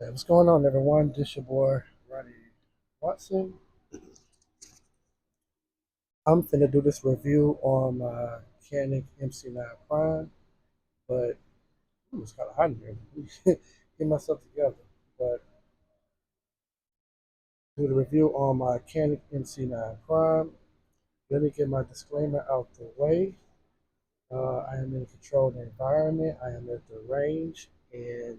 Hey, what's going on, everyone? This your boy, Ronnie Watson. I'm finna do this review on my Canik MC9 Prime, but it's kind of hot in here. Get myself together. But do the review on my Canik MC9 Prime. Let me get my disclaimer out the way. I am in a controlled environment. I am at the range, and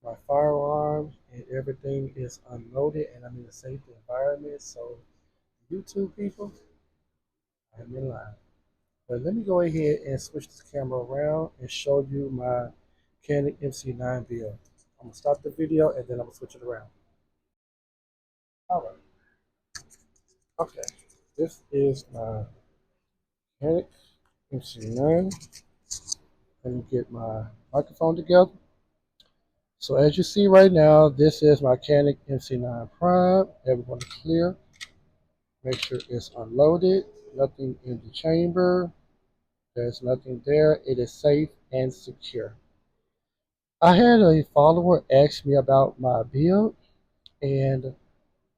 my firearm and everything is unloaded, and I'm in a safe environment. So, YouTube people, I'm in line. But let me go ahead and switch this camera around and show you my Canon MC9 build. I'm gonna stop the video and then I'm gonna switch it around. All right. Okay. This is my Canon MC9. Let me get my microphone together. So as you see right now, this is my Canon MC9 Prime. Everyone is clear. Make sure it's unloaded. Nothing in the chamber. There's nothing there. It is safe and secure. I had a follower ask me about my build, and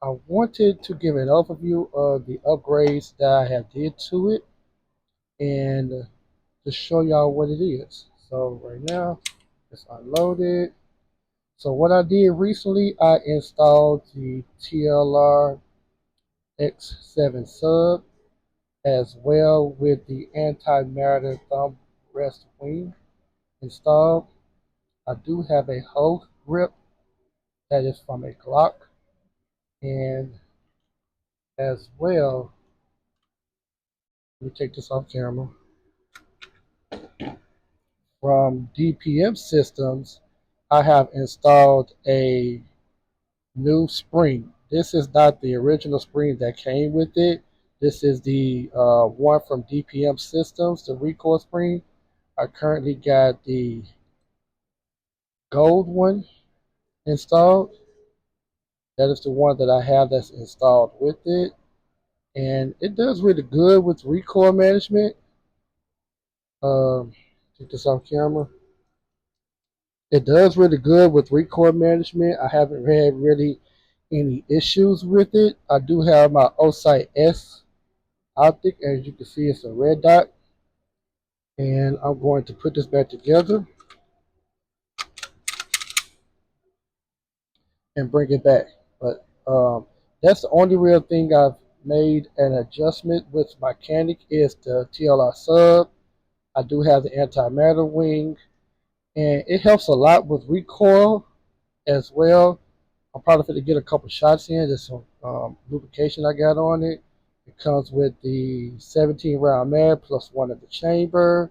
I wanted to give an overview of the upgrades that I have did to it, and to show y'all what it is. So right now, it's unloaded. So what I did recently, I installed the TLR X7 sub as well with the anti-matter thumb rest wing installed. I do have a Hogue grip that is from a GLOCK, and as well, let me take this off camera, from DPM Systems, I have installed a new spring. This is not the original spring that came with it. This is the one from DPM Systems, the recoil spring. I currently got the gold one installed. That is the one that I have that's installed with it. And it does really good with recoil management. Take this off camera. It does really good with recoil management. I haven't had really any issues with it. I do have my Osight S optic. As you can see, it's a red dot. And I'm going to put this back together and bring it back. But that's the only real thing I've made an adjustment with my Canik is the TLR sub. I do have the anti-matter wing, and it helps a lot with recoil as well. I'm probably going to get a couple shots in. There's some lubrication I got on it. It comes with the 17 round mag plus one in the chamber.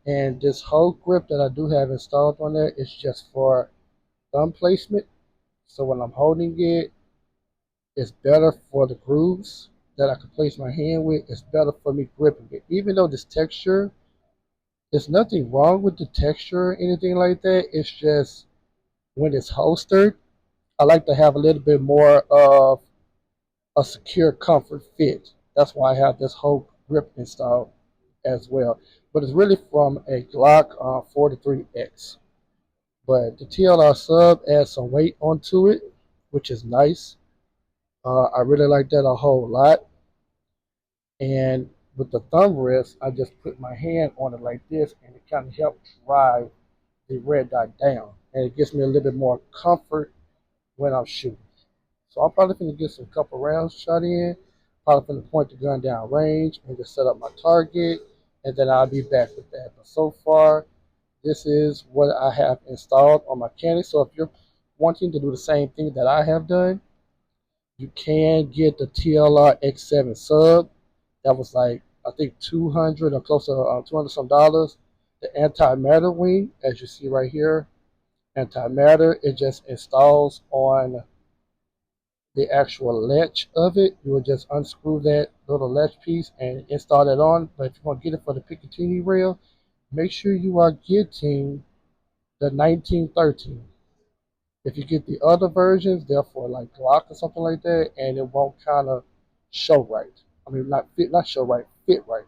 And this Hogue grip that I do have installed on there is just for thumb placement. So when I'm holding it, it's better for the grooves that I can place my hand with. It's better for me gripping it. Even though this texture, there's nothing wrong with the texture or anything like that. It's just when it's holstered, I like to have a little bit more of a secure comfort fit. That's why I have this whole grip installed as well. But it's really from a Glock 43X. But the TLR sub adds some weight onto it, which is nice. I really like that a whole lot. And with the thumb rest, I just put my hand on it like this, and it kind of helps drive the red dot down. And it gives me a little bit more comfort when I'm shooting. So I'm probably going to get some couple rounds shot in. Probably going to point the gun down range and just set up my target, and then I'll be back with that. But so far, this is what I have installed on my Canik. So if you're wanting to do the same thing that I have done, you can get the TLR X7 sub. That was like, I think 200 or close to 200 some dollars. The anti-matter wing, as you see right here, anti-matter, it just installs on the actual latch of it. You will just unscrew that little latch piece and install that on. But if you want to get it for the Picatinny rail, make sure you are getting the 1913. If you get the other versions, they're for like GLOCK or something like that, and it won't kind of show right. I mean, not show right, fit right.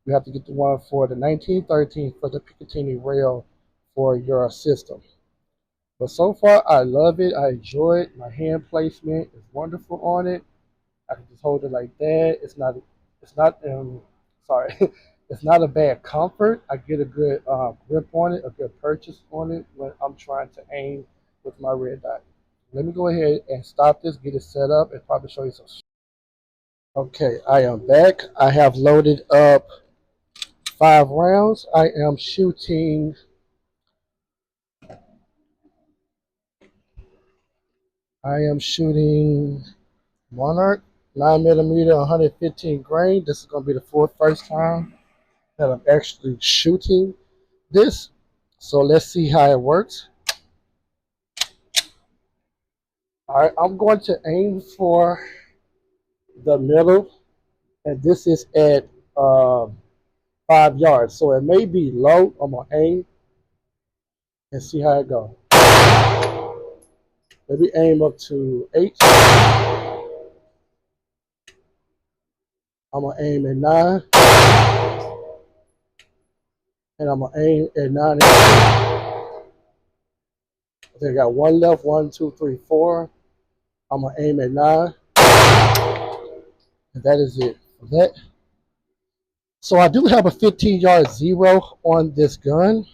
You have to get the one for the 1913 for the Picatinny rail for your system. But so far, I love it. I enjoy it. My hand placement is wonderful on it. I can just hold it like that. It's not, sorry, it's not a bad comfort. I get a good grip on it, a good purchase on it when I'm trying to aim with my red dot. Let me go ahead and stop this, get it set up, and probably show you some. Okay, I am back. I have loaded up 5 rounds. I am shooting Monarch 9mm 115 grain. This is going to be the first time that I'm actually shooting this. So let's see how it works. All right, I'm going to aim for the middle, and this is at 5 yards. So it may be low. I'm going to aim and see how it goes. Maybe aim up to 8. I'm going to aim at 9. And I'm going to aim at 9. I think I got 1 left. 1, 2, 3, 4. I'm going to aim at 9. And that is it for that. So I do have a 15-yard zero on this gun.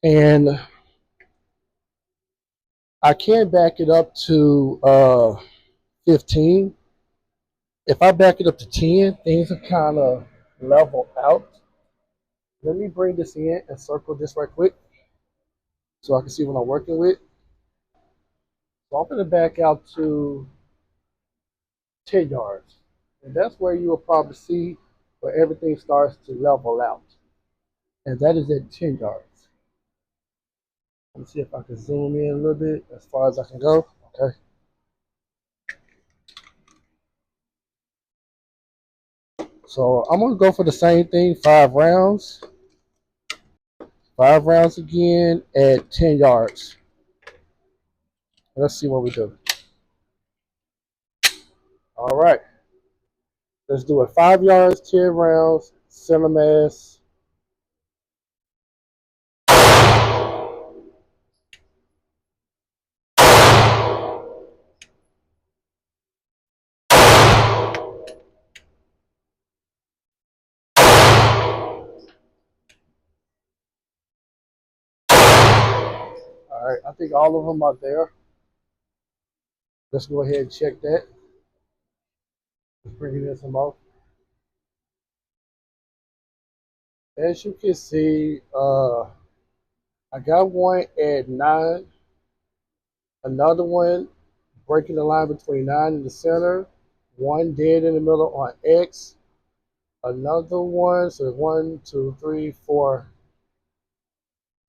And I can back it up to 15. If I back it up to 10, things are kind of level out. Let me bring this in and circle this right quick so I can see what I'm working with. So I'm going to back out to 10 yards. And that's where you will probably see where everything starts to level out. And that is at 10 yards. Let me see if I can zoom in a little bit as far as I can go. Okay. So I'm going to go for the same thing, 5 rounds. 5 rounds again at 10 yards. Let's see what we do. All right. Let's do it. 5 yards, 10 rounds, center mass. All right. I think all of them are there. Let's go ahead and check that. Let's bring it in some more. As you can see, I got one at 9. Another one breaking the line between 9 and the center. One dead in the middle on X. Another one, so 1, 2, 3, 4.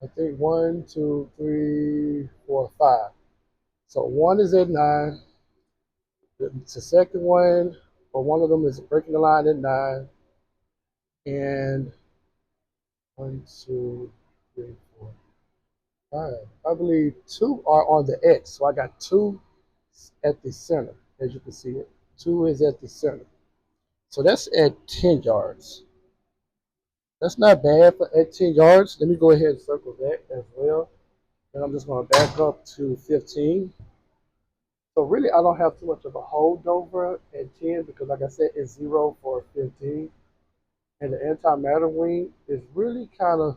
I think 1, 2, 3, 4, 5. So one is at 9. The second one, or one of them is breaking the line at 9. And 1, 2, 3, 4, 5. I believe 2 are on the X. So I got 2 at the center, as you can see it. 2 is at the center. So that's at 10 yards. That's not bad for at 10 yards. Let me go ahead and circle that as well. And I'm just going to back up to 15. So really, I don't have too much of a holdover at 10 because, like I said, it's 0 for 15. And the antimatter wing is really kind of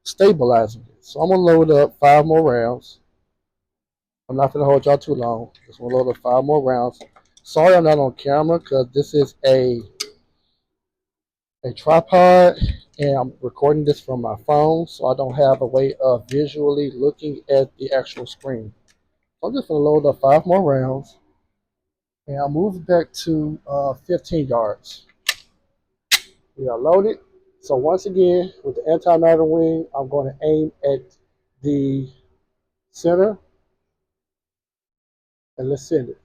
stabilizing it. So I'm going to load up 5 more rounds. I'm not going to hold y'all too long. Just want to load up 5 more rounds. Sorry I'm not on camera because this is a tripod and I'm recording this from my phone, so I don't have a way of visually looking at the actual screen. So I'm just going to load up 5 more rounds and I'll move back to 15 yards. We are loaded. So once again, with the antimatter wing, I'm going to aim at the center and let's send it.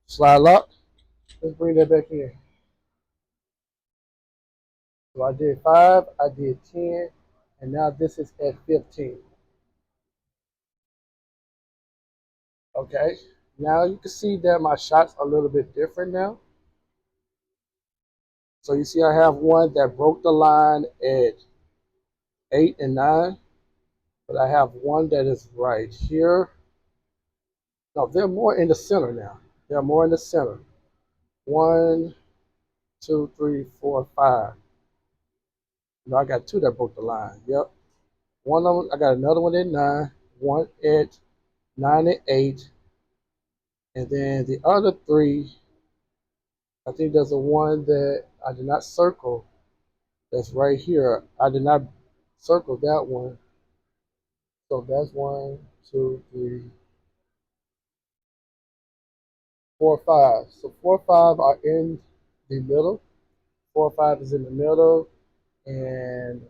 Slide lock. Let's bring that back in. So I did 5, I did 10, and now this is at 15. Okay, now you can see that my shots are a little bit different now. So you see I have one that broke the line at 8 and 9, but I have one that is right here. No, they're more in the center now. They're more in the center. 1, 2, 3, 4, 5. No, I got two that broke the line. Yep. One of them, I got another one at 9, one at 9 and 8, and then the other three, I think there's a one that I did not circle. That's right here. I did not circle that one. So that's 1, 2, 3, 4, 5. So 4, 5 are in the middle. 4, 5 is in the middle, and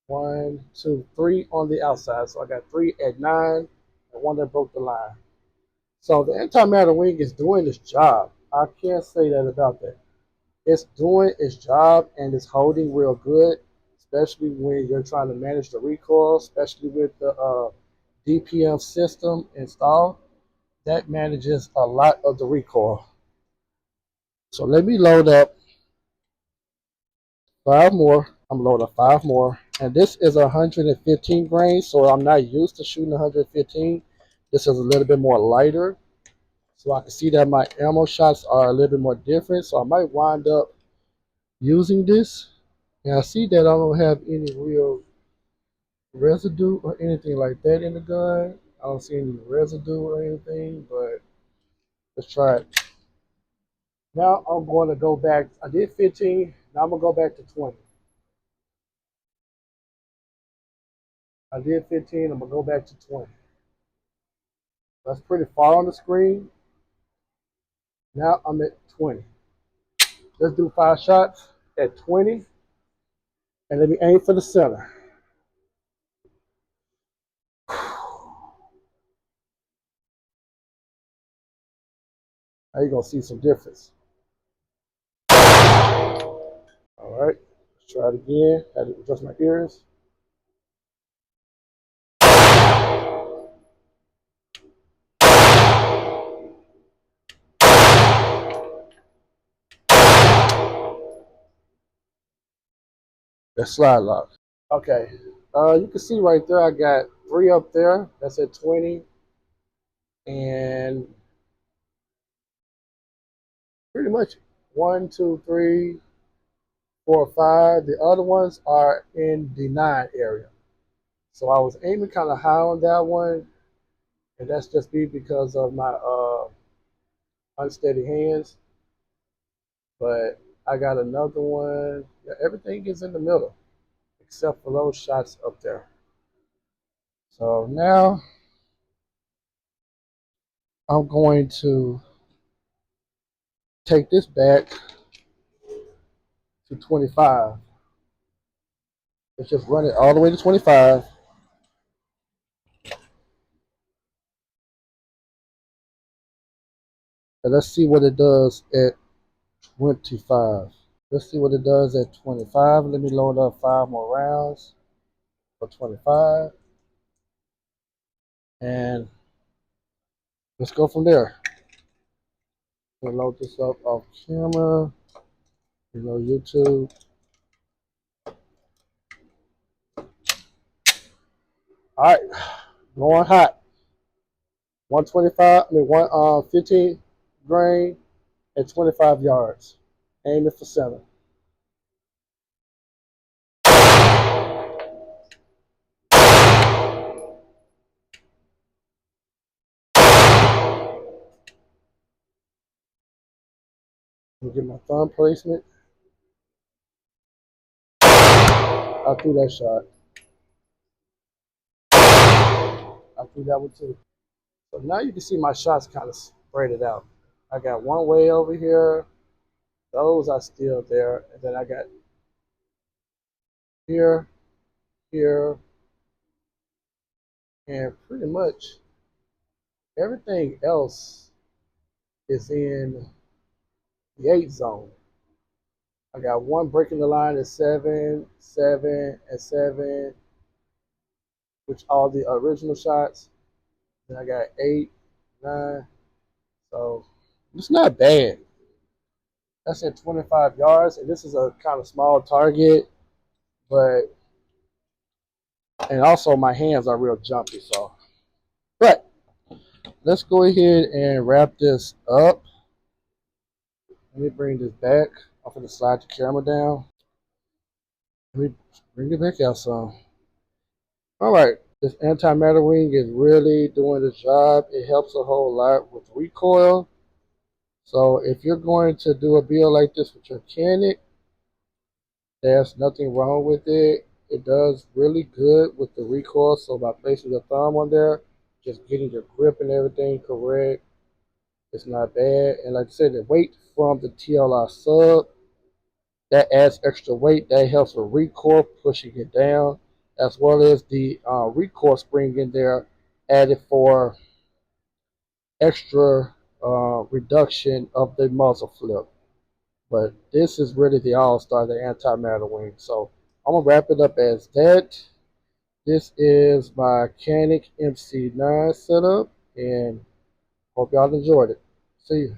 1, 2, 3 on the outside. So I got 3 at 9 and one that broke the line. So the antimatter wing is doing its job. I can't say that about that. It's doing its job and it's holding real good, especially when you're trying to manage the recoil, especially with the DPM system installed. That manages a lot of the recoil. So let me load up 5 more. I'm loading up 5 more. And this is 115 grains, so I'm not used to shooting 115. This is a little bit more lighter. So I can see that my ammo shots are a little bit more different. So I might wind up using this. And I see that I don't have any real residue or anything like that in the gun. I don't see any residue or anything, but let's try it. Now I'm going to go back. I did 15. Now I'm going to go back to 20. I did 15. I'm going to go back to 20. That's pretty far on the screen. Now I'm at 20. Let's do 5 shots at 20. And let me aim for the center. Now you're going to see some difference. All right. Let's try it again. I had to adjust my ears. That's slide lock. Okay. You can see right there, I got 3 up there. That's at 20. And pretty much 1, 2, 3, 4, 5. The other ones are in the 9 area. So I was aiming kind of high on that one. And that's just because of my unsteady hands. But I got another one. Yeah, everything is in the middle except for those shots up there. So now I'm going to take this back to 25. Let's just run it all the way to 25. And let's see what it does at 25. Let's see what it does at 25. Let me load up 5 more rounds for 25. And let's go from there. We'll load this up off camera. YouTube. All right, going hot. 125, 115 grain at 25 yards. Aiming for 7. Let me get my thumb placement. I threw that shot. I threw that one too. So now you can see my shots kind of spread it out. I got one way over here. Those are still there. And then I got here, here, and pretty much everything else is in the 8 zone. I got one breaking the line at 7, 7, and 7, which are the original shots. Then I got 8, 9. So it's not bad. That's at 25 yards, and this is a kind of small target, but and also my hands are real jumpy. So, but let's go ahead and wrap this up. Let me bring this back. I'm going to slide the camera down. Let me bring it back out some. All right, this antimatter wing is really doing the job. It helps a whole lot with recoil. So if you're going to do a build like this with your Canik, there's nothing wrong with it. It does really good with the recoil. So by placing your thumb on there, just getting your grip and everything correct, it's not bad. And like I said, the weight from the TLR sub, that adds extra weight. That helps with recoil, pushing it down, as well as the recoil spring in there added for extra reduction of the muzzle flip. But this is really the all-star, the antimatter wing. So I'm going to wrap it up as that. This is my Canik MC9 setup, and hope y'all enjoyed it. See you.